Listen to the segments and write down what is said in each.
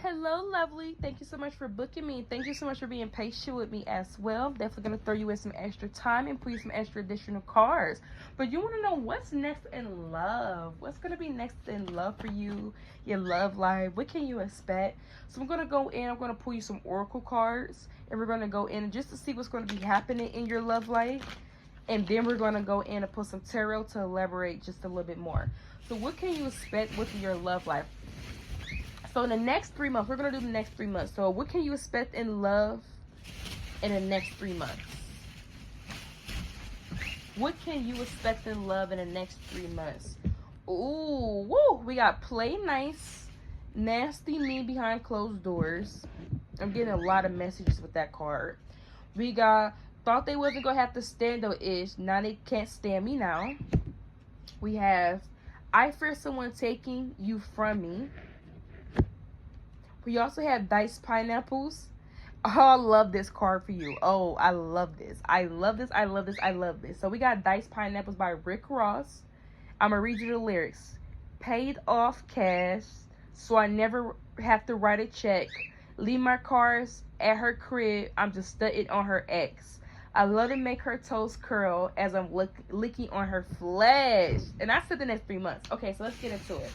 Hello, lovely. Thank you so much for booking me. Thank you so much for being patient with me as well. Definitely going to throw you in some extra time and put you some extra additional cards. But you want to know what's next in love? What's going to be next in love for you, your love life? What can you expect? So I'm going to go in. I'm going to pull you some oracle cards. And we're going to go in just to see what's going to be happening in your love life. And then we're going to go in and put some tarot to elaborate just a little bit more. So what can you expect with your love life? So in the next 3 months, we're going to do the next 3 months. So what can you expect in love in the next 3 months? What can you expect in love in the next 3 months? Ooh, woo. We got play nice, nasty me behind closed doors. I'm getting a lot of messages with that card. We got thought they wasn't going to have to stand though ish. Now they can't stand me now. We have I fear someone taking you from me. We also have diced pineapples. Oh, I love this card for you. Oh, I love this. I love this. I love this. I love this. So we got diced pineapples by Rick Ross. I'm going to read you the lyrics. Paid off cash, so I never have to write a check. Leave my cars at her crib. I'm just studying on her ex. I love to make her toes curl as I'm licking on her flesh. And I said the next 3 months. Okay, so let's get into it.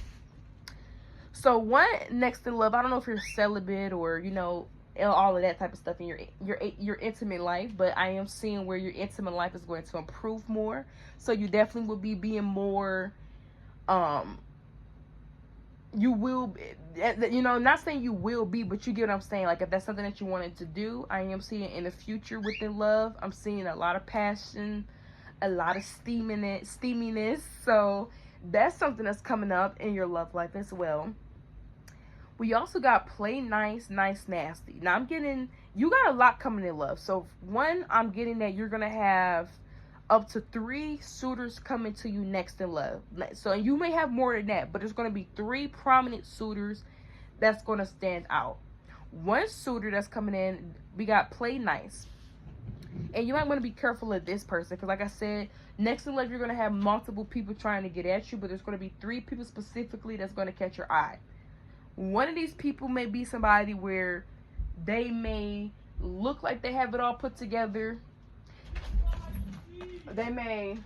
So one next in love, I don't know if you're celibate or, you know, all of that type of stuff in your intimate life, but I am seeing where your intimate life is going to improve more. So you definitely will be being more, you will, you know, not saying you will be, but you get what I'm saying. Like if that's something that you wanted to do, I am seeing in the future within love, I'm seeing a lot of passion, a lot of steaminess. So that's something that's coming up in your love life as well. We also got play nice, nice, nasty. Now I'm getting, you got a lot coming in love. So one, I'm getting that you're going to have up to 3 suitors coming to you next in love. So you may have more than that, but there's going to be 3 prominent suitors that's going to stand out. One suitor that's coming in, we got play nice. And you might want to be careful of this person because like I said, next in love, you're going to have multiple people trying to get at you, but there's going to be 3 people specifically that's going to catch your eye. One of these people may be somebody where they may look like they have it all put together. They may.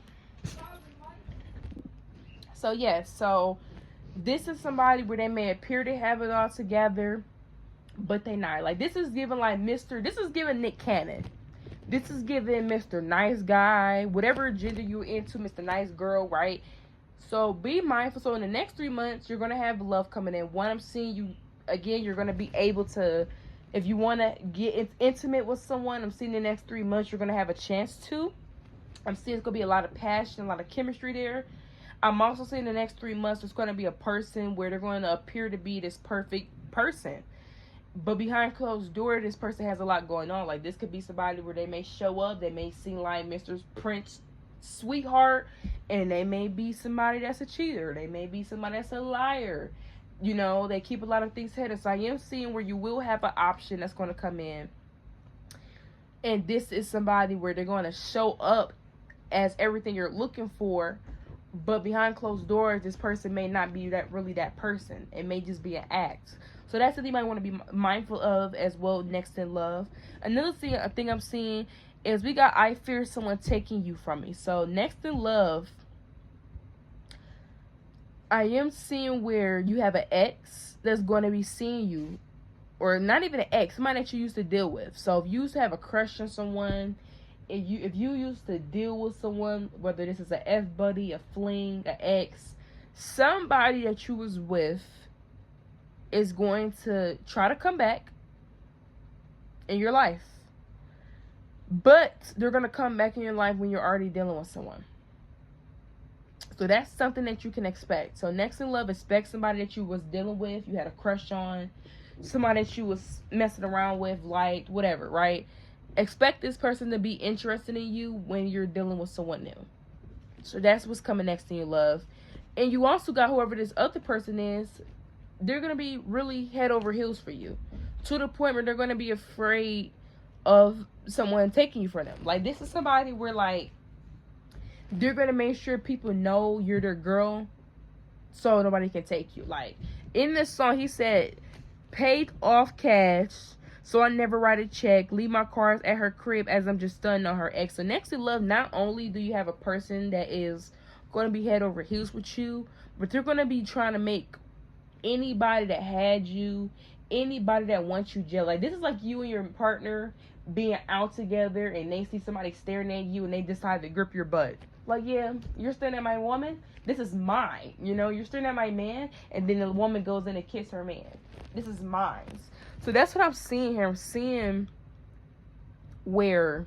So yes, so this is somebody where they may appear to have it all together, but they not. Like this is giving like this is giving Nick Cannon. This is giving Mr. Nice Guy, whatever gender you're into, Mr. Nice Girl, right? So be mindful. So in the next 3 months, you're going to have love coming in. One, I'm seeing you, again, you're going to be able to, if you want to get intimate with someone, I'm seeing the next 3 months, you're going to have a chance to. I'm seeing it's going to be a lot of passion, a lot of chemistry there. I'm also seeing the next 3 months, there's going to be a person where they're going to appear to be this perfect person. But behind closed doors, this person has a lot going on. Like this could be somebody where they may show up, they may seem like Mr. Prince sweetheart, and they may be somebody that's a cheater, they may be somebody that's a liar, you know, they keep a lot of things hidden. So I am seeing where you will have an option that's going to come in, and this is somebody where they're going to show up as everything you're looking for, but behind closed doors this person may not be that person. It may just be an act. So that's something you might want to be mindful of as well next in love. Another thing I'm seeing is we got I fear someone taking you from me. So next in love, I am seeing where you have an ex that's going to be seeing you, or not even an ex, somebody that you used to deal with. So if you used to have a crush on someone, if you used to deal with someone, whether this is an F buddy, a fling, an ex, somebody that you was with is going to try to come back in your life. But they're going to come back in your life when you're already dealing with someone. So that's something that you can expect. So next in love, expect somebody that you was dealing with, you had a crush on, somebody that you was messing around with, liked, whatever, right? Expect this person to be interested in you when you're dealing with someone new. So that's what's coming next in your love. And you also got whoever this other person is, they're going to be really head over heels for you. To the point where they're going to be afraid of someone taking you from them. Like this is somebody where like they're going to make sure people know you're their girl so nobody can take you. Like in this song he said paid off cash, so I never write a check. Leave my cards at her crib as I'm just stunned on her ex. So next in love, not only do you have a person that is going to be head over heels with you, but they're going to be trying to make anybody that had you, anybody that wants you jealous. Like, this is like you and your partner being out together and they see somebody staring at you and they decide to grip your butt. Like, yeah, you're staring at my woman, this is mine. You know, you're staring at my man, and then the woman goes in and kiss her man. This is mine. So that's what I'm seeing here. I'm seeing where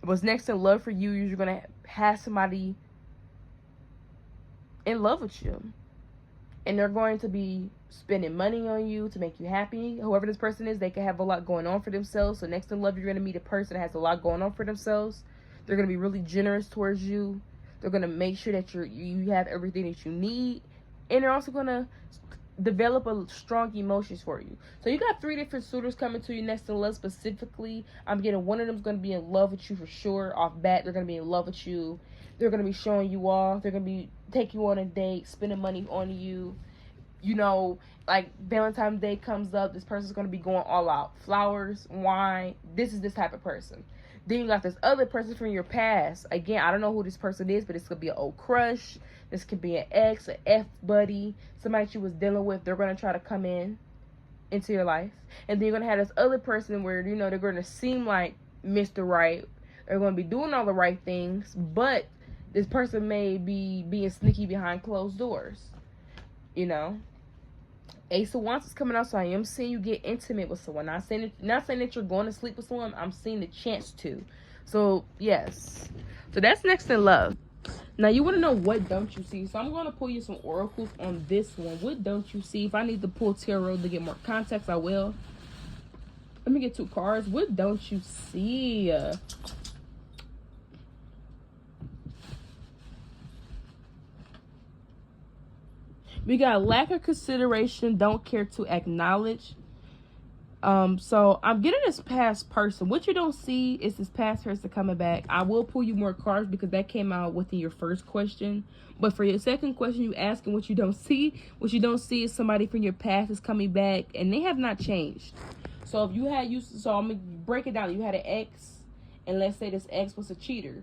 what's next in love for you, you're going to have somebody in love with you. And they're going to be spending money on you to make you happy. Whoever this person is, they can have a lot going on for themselves. So next in love, you're going to meet a person that has a lot going on for themselves. They're going to be really generous towards you. They're going to make sure that you have everything that you need. And they're also going to develop a strong emotions for you. So you got 3 different suitors coming to you next in love specifically. I'm getting one of them is going to be in love with you for sure. Off bat, they're going to be in love with you. They're going to be showing you off. They're going to be taking you on a date, spending money on you. You know, like Valentine's Day comes up, this person's going to be going all out. Flowers, wine. This is this type of person. Then you got this other person from your past. Again, I don't know who this person is, but this could be an old crush. This could be an ex, an F-buddy, somebody that you was dealing with. They're going to try to come into your life. And then you're going to have this other person where, you know, they're going to seem like Mr. Right. They're going to be doing all the right things, but this person may be being sneaky behind closed doors. You know? Ace of Wands is coming out, so I am seeing you get intimate with someone. Not saying that you're going to sleep with someone. I'm seeing the chance to. So, yes. So, that's next in love. Now, you want to know what don't you see. So, I'm going to pull you some oracles on this one. What don't you see? If I need to pull tarot to get more context, I will. Let me get 2 cards. What don't you see? We got lack of consideration, don't care to acknowledge. So I'm getting this past person. What you don't see is this past person coming back. I will pull you more cards because that came out within your first question. But for your second question, you asking what you don't see. What you don't see is somebody from your past is coming back and they have not changed. So if you had so I'm gonna break it down. You had an ex, and let's say this ex was a cheater.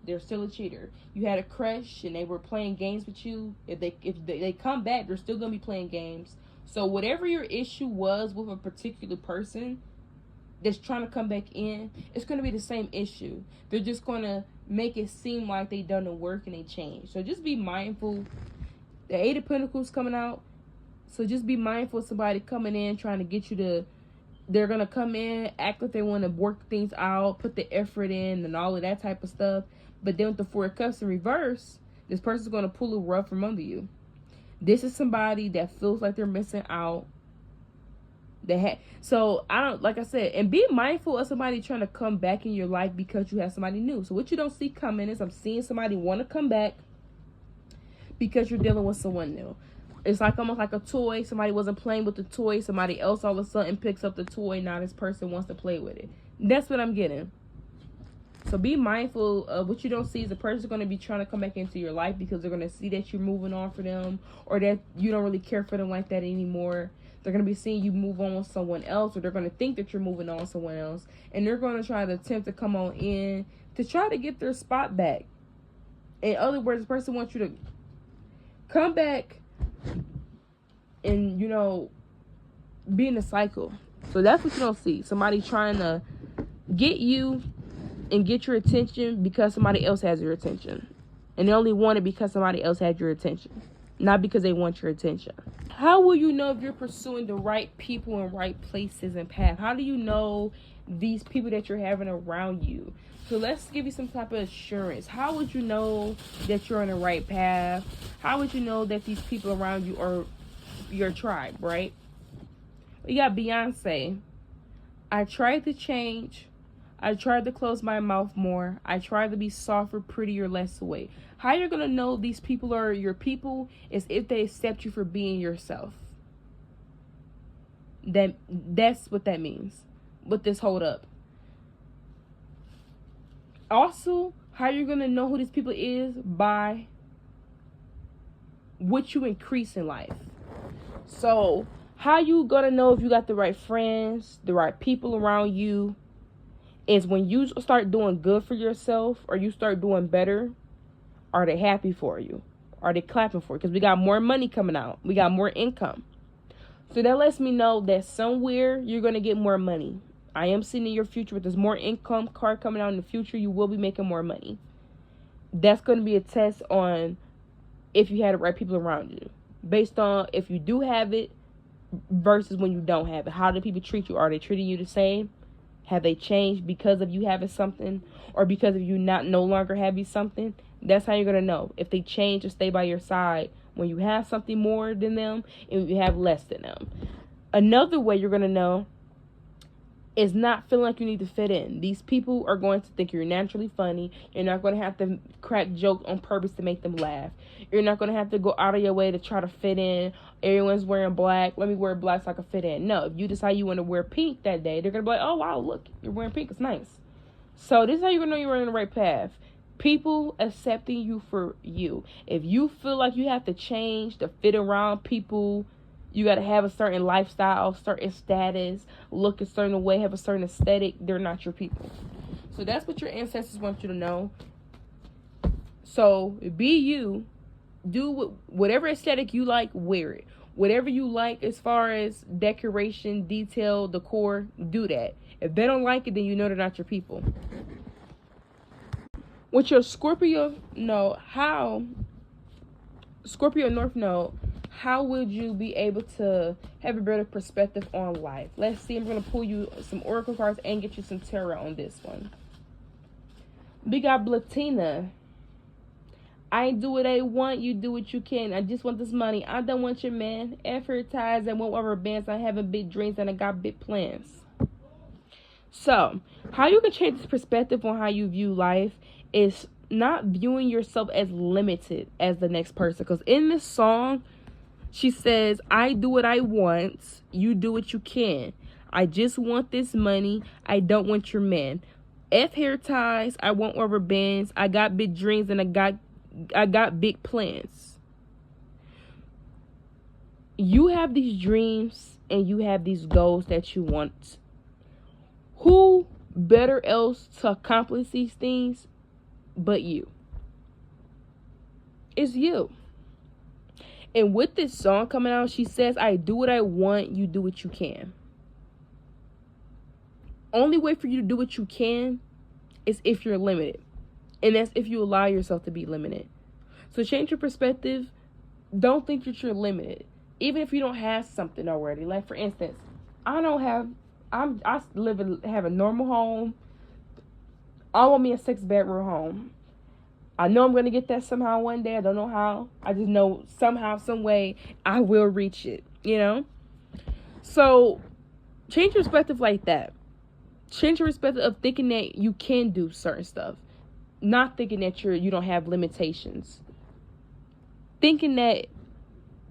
They're still a cheater. You had a crush and they were playing games with you. If they come back, they're still gonna be playing games. So whatever your issue was with a particular person that's trying to come back in, it's gonna be the same issue. They're just gonna make it seem like they done the work and they changed. So just be mindful. The 8 of Pentacles coming out. So just be mindful of somebody coming in trying to get you to. They're gonna come in, act like they want to work things out, put the effort in, and all of that type of stuff. But then with the 4 of Cups in reverse, this person's going to pull a rug from under you. This is somebody that feels like they're missing out. So, like I said, and be mindful of somebody trying to come back in your life because you have somebody new. So what you don't see coming is I'm seeing somebody want to come back because you're dealing with someone new. It's like almost like a toy. Somebody wasn't playing with the toy. Somebody else all of a sudden picks up the toy. Now this person wants to play with it. That's what I'm getting. So be mindful of what you don't see is the person's going to be trying to come back into your life because they're going to see that you're moving on for them or that you don't really care for them like that anymore. They're going to be seeing you move on with someone else, or they're going to think that you're moving on with someone else. And they're going to try to attempt to come on in to try to get their spot back. In other words, the person wants you to come back and, you know, be in a cycle. So that's what you don't see. Somebody trying to get you and get your attention because somebody else has your attention. And they only want it because somebody else had your attention. Not because they want your attention. How will you know if you're pursuing the right people in right places and path? How do you know these people that you're having around you? So let's give you some type of assurance. How would you know that you're on the right path? How would you know that these people around you are your tribe, right? We got Beyonce. I tried to change. I tried to close my mouth more. I tried to be softer, prettier, less weight. How you're going to know these people are your people is if they accept you for being yourself. That's what that means. With this hold up. Also, how you're going to know who these people is by what you increase in life. So how you gonna know if you got the right friends, the right people around you, is when you start doing good for yourself or you start doing better. Are they happy for you? Are they clapping for you? Because we got more money coming out. We got more income. So that lets me know that somewhere you're going to get more money. I am seeing in your future with this more income card coming out in the future, you will be making more money. That's going to be a test on if you had the right people around you. Based on if you do have it versus when you don't have it. How do people treat you? Are they treating you the same? Have they changed because of you having something or because of you not no longer having something? That's how you're going to know if they change or stay by your side when you have something more than them and you have less than them. Another way you're going to know is not feeling like you need to fit in. These people are going to think you're naturally funny. You're not going to have to crack jokes on purpose to make them laugh. You're not going to have to go out of your way to try to fit in. Everyone's wearing black. Let me wear black so I can fit in. No, if you decide you want to wear pink that day, they're going to be like, oh, wow, look, you're wearing pink. It's nice. So this is how you're going to know you're on the right path. People accepting you for you. If you feel like you have to change to fit around people, you got to have a certain lifestyle, certain status, look a certain way, have a certain aesthetic, they're not your people. So that's what your ancestors want you to know. So be you. Do whatever aesthetic you like, wear it. Whatever you like as far as decoration, detail, decor, do that. If they don't like it, then you know they're not your people. With your Scorpio North Node, how would you be able to have a better perspective on life? Let's see. I'm going to pull you some oracle cards and get you some tarot on this one. We got Blatina. I ain't do what I want. You do what you can. I just want this money. I don't want your man. Advertise and won't rubber bands. I having big dreams and I got big plans. So, how you can change this perspective on how you view life is not viewing yourself as limited as the next person. Because in this song, she says, I do what I want. You do what you can. I just want this money. I don't want your man. F hair ties. I want rubber bands. I got big dreams and I got big plans. You have these dreams and you have these goals that you want. Who better else to accomplish these things but you? It's you. And with this song coming out, she says, I do what I want, you do what you can. Only way for you to do what you can is if you're limited. And that's if you allow yourself to be limited. So change your perspective. Don't think that you're limited. Even if you don't have something already. Like, for instance, I have a normal home. I want me a 6-bedroom home. I know I'm going to get that somehow one day. I don't know how. I just know somehow, some way, I will reach it, you know? So, change your perspective like that. Change your perspective of thinking that you can do certain stuff. Not thinking that you don't have limitations. Thinking that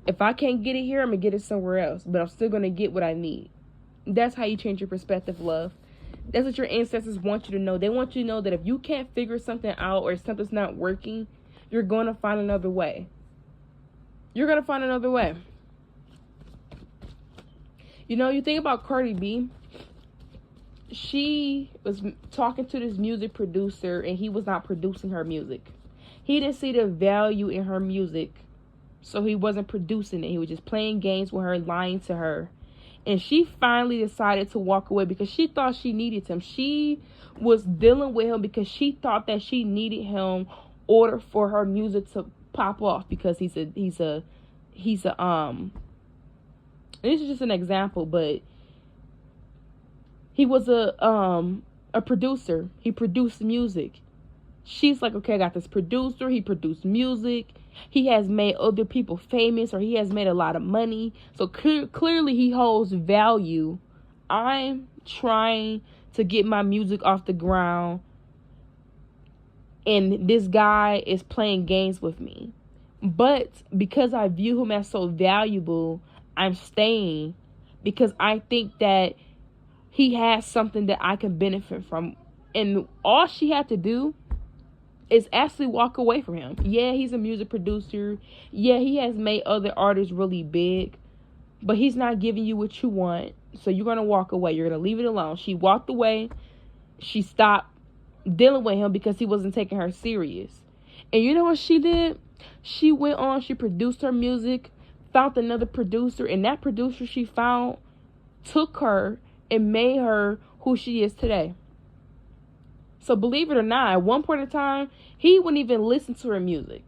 if I can't get it here, I'm going to get it somewhere else. But I'm still going to get what I need. That's how you change your perspective, love. That's what your ancestors want you to know. They want you to know that if you can't figure something out or something's not working, you're going to find another way. You're going to find another way. You know, you think about Cardi B. She was talking to this music producer and he was not producing her music. He didn't see the value in her music, so he wasn't producing it. He was just playing games with her, lying to her. And she finally decided to walk away because she thought she needed him. She was dealing with him because she thought that she needed him in order for her music to pop off, because he's a this is just an example, but he was a producer. He produced music. She's like, okay, I got this producer. He produced music. He has made other people famous, or he has made a lot of money. So clearly he holds value. I'm trying to get my music off the ground, and this guy is playing games with me. But because I view him as so valuable, I'm staying because I think that he has something that I can benefit from. And all she had to do is actually walk away from him. Yeah, he's a music producer. Yeah, he has made other artists really big. but he's not giving you what you want. So you're going to walk away. You're going to leave it alone. She walked away. She stopped dealing with him because he wasn't taking her serious. And you know what she did? She went on, she produced her music, found another producer, and that producer she found took her and made her who she is today. So believe it or not, at one point in time, he wouldn't even listen to her music.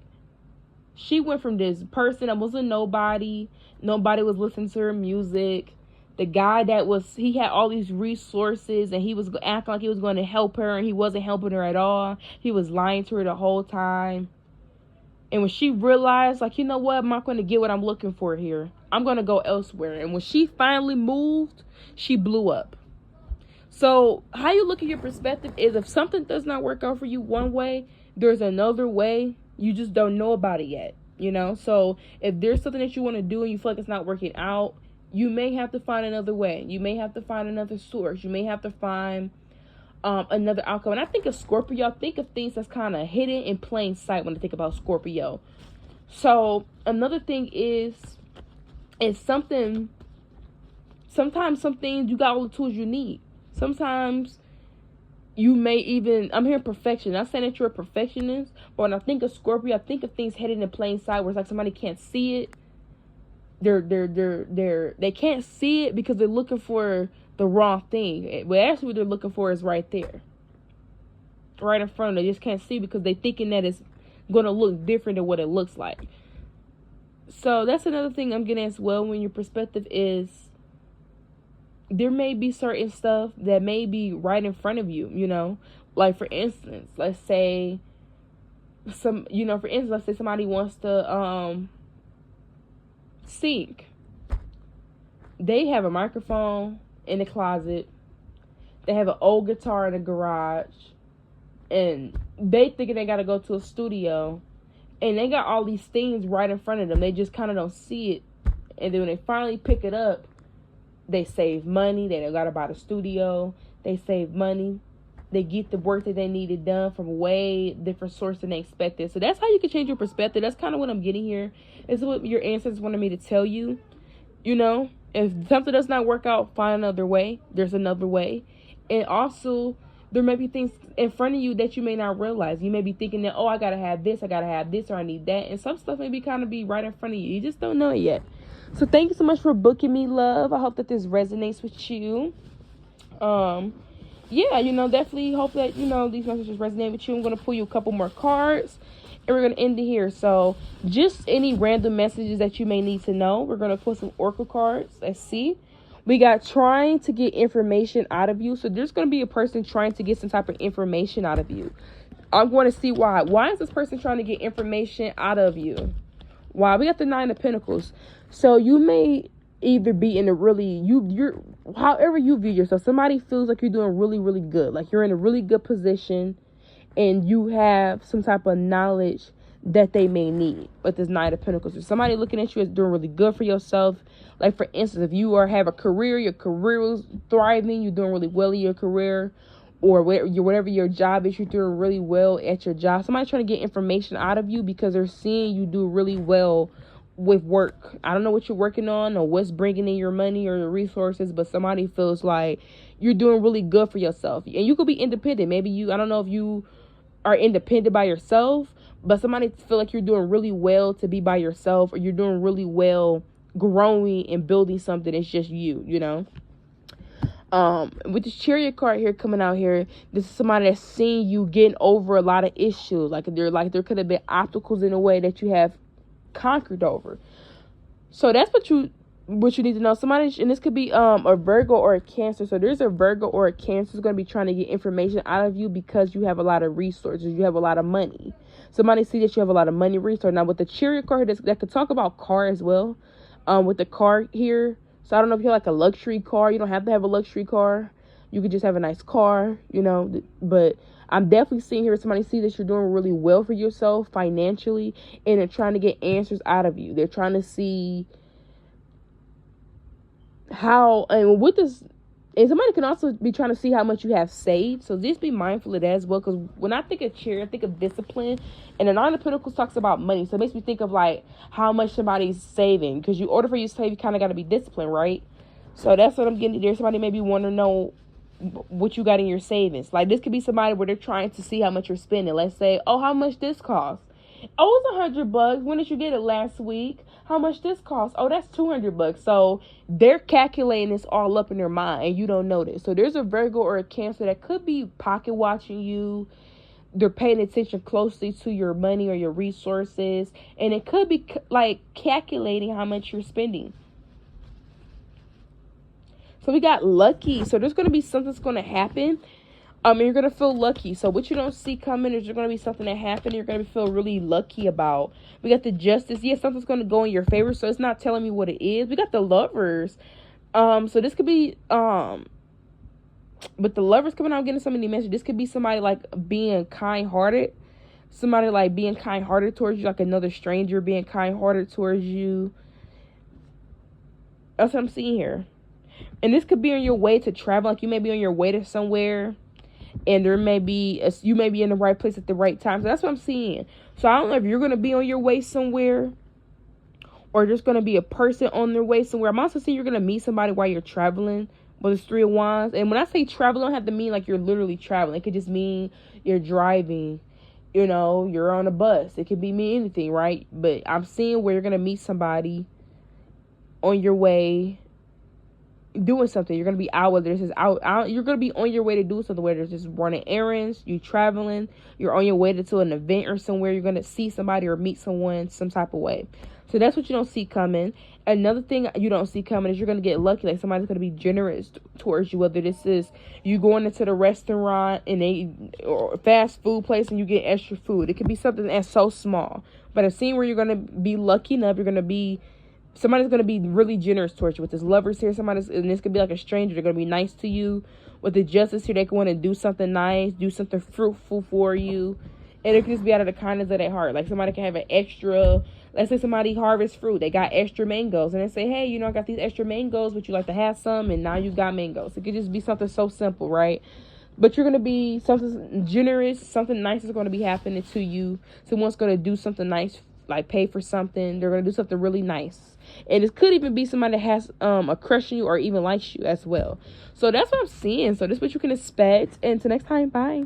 She went from this person that was a nobody. Nobody was listening to her music. The guy he had all these resources and he was acting like he was going to help her, and he wasn't helping her at all. He was lying to her the whole time. And when she realized, like, you know what, I'm not going to get what I'm looking for here. I'm going to go elsewhere. And when she finally moved, she blew up. So how you look at your perspective is, if something does not work out for you one way, there's another way. You just don't know about it yet, you know? So if there's something that you want to do and you feel like it's not working out, you may have to find another way. You may have to find another source. You may have to find another outcome. And I think of Scorpio, I think of things that's kind of hidden in plain sight when I think about Scorpio. So another thing is sometimes some things you got all the tools you need. Sometimes you may even, I'm hearing perfection. Not saying that you're a perfectionist, but when I think of Scorpio, I think of things hidden in plain sight where it's like somebody can't see it. They can't see it because they're looking for the wrong thing. But actually what they're looking for is right there. Right in front of them. They just can't see because they're thinking that it's going to look different than what it looks like. So that's another thing I'm getting as well, when your perspective is, there may be certain stuff that may be right in front of you, you know. Like, for instance, let's say somebody wants to sing. They have a microphone in the closet. They have an old guitar in the garage. And they thinking they got to go to a studio. And they got all these things right in front of them. They just kind of don't see it. And then when they finally pick it up, they save money. They don't got to buy the studio. They save money. They get the work that they needed done from a way different source than they expected. So that's how you can change your perspective. That's kind of what I'm getting here. It's what your ancestors wanted me to tell you. You know, if something does not work out, find another way. There's another way. And also, there may be things in front of you that you may not realize. You may be thinking that, oh, I got to have this, or I need that. And some stuff may be kind of be right in front of you. You just don't know it yet. So thank you so much for booking me, love. I hope that this resonates with you. Yeah, you know, definitely hope that, you know, these messages resonate with you. I'm going to pull you a couple more cards, and we're going to end it here. So just any random messages that you may need to know. We're going to pull some oracle cards. Let's see. We got trying to get information out of you. So there's going to be a person trying to get some type of information out of you. I'm going to see why. Why is this person trying to get information out of you? Why? We got the Nine of Pentacles. So you may either be in a really, you're however you view yourself. Somebody feels like you're doing really, really good. Like you're in a really good position and you have some type of knowledge that they may need with this Nine of Pentacles. If somebody looking at you as doing really good for yourself, like for instance, if you have a career, your career is thriving, you're doing really well in your career, or whatever your job is, you're doing really well at your job. Somebody's trying to get information out of you because they're seeing you do really well with work. I don't know what you're working on or what's bringing in your money or your resources, but somebody feels like you're doing really good for yourself. And you could be independent. Maybe I don't know if you are independent by yourself, but somebody feel like you're doing really well to be by yourself, or you're doing really well growing and building something. It's just you know. With this Chariot card here coming out here, this is somebody that's seeing you getting over a lot of issues. Like there could have been obstacles in a way that you have conquered over. So that's what you need to know. Somebody, and this could be a Virgo or a Cancer. So there's a Virgo or a Cancer who's going to be trying to get information out of you because you have a lot of resources. You have a lot of money. Somebody see that you have a lot of money resource. Now with the Chariot card, that could talk about car as well. With the car here. So I don't know if you have like a luxury car. You don't have to have a luxury car. You could just have a nice car, you know. But I'm definitely seeing here somebody see that you're doing really well for yourself financially, and they're trying to get answers out of you. They're trying to see how, and with this And somebody can also be trying to see how much you have saved. So just be mindful of that as well. Because when I think of charity, I think of discipline. And the Nine of Pentacles talks about money. So it makes me think of like how much somebody's saving. Because in order for you to save, you kind of got to be disciplined, right? So that's what I'm getting there. Somebody maybe want to know what you got in your savings. Like this could be somebody where they're trying to see how much you're spending. Let's say, oh, how much this costs? Oh, it's $100. When did you get it? Last week. How much this costs? Oh, that's $200. So they're calculating this all up in their mind, and you don't know this. So there's a Virgo or a Cancer that could be pocket watching you. They're paying attention closely to your money or your resources, and it could be like calculating how much you're spending. So we got lucky. So there's going to be something that's going to happen. You're going to feel lucky. So what you don't see coming is there's going to be something that happened. You're going to feel really lucky about. We got the Justice. Yeah, something's going to go in your favor. So it's not telling me what it is. We got the Lovers. So this could be, but the Lovers coming out, I'm getting so many messages. This could be somebody like being kind-hearted. Somebody like being kind-hearted towards you, like another stranger being kind-hearted towards you. That's what I'm seeing here. And this could be on your way to travel. Like you may be on your way to somewhere. And there may be, you may be in the right place at the right time. So that's what I'm seeing. So I don't know if you're going to be on your way somewhere. Or just going to be a person on their way somewhere. I'm also seeing you're going to meet somebody while you're traveling. With this Three of Wands. And when I say travel, I don't have to mean like you're literally traveling. It could just mean you're driving. You know, you're on a bus. It could be mean anything, right? But I'm seeing where you're going to meet somebody on your way doing something. You're gonna be out, whether this is out, you're gonna be on your way to do something, whether it's just running errands, you traveling, you're on your way to an event or somewhere, you're gonna see somebody or meet someone some type of way. So that's what you don't see coming. Another thing you don't see coming is you're gonna get lucky, like somebody's gonna be generous towards you, whether this is you going into the restaurant and or fast food place and you get extra food. It could be something that's so small, but I've seen where you're gonna be lucky enough, somebody's going to be really generous towards you. With this Lovers here, and this could be like a stranger. They're going to be nice to you. With the Justice here, they can want to do something nice, do something fruitful for you. And it could just be out of the kindness of their heart. Like somebody can have an extra, let's say somebody harvests fruit. They got extra mangoes. And they say, hey, I got these extra mangoes. Would you like to have some? And now you got mangoes. It could just be something so simple, right? But you're going to be something generous. Something nice is going to be happening to you. Someone's going to do something nice, like pay for something. They're going to do something really nice. And it could even be somebody that has a crush on you or even likes you as well. So that's what I'm seeing. So this is what you can expect. And until next time, bye.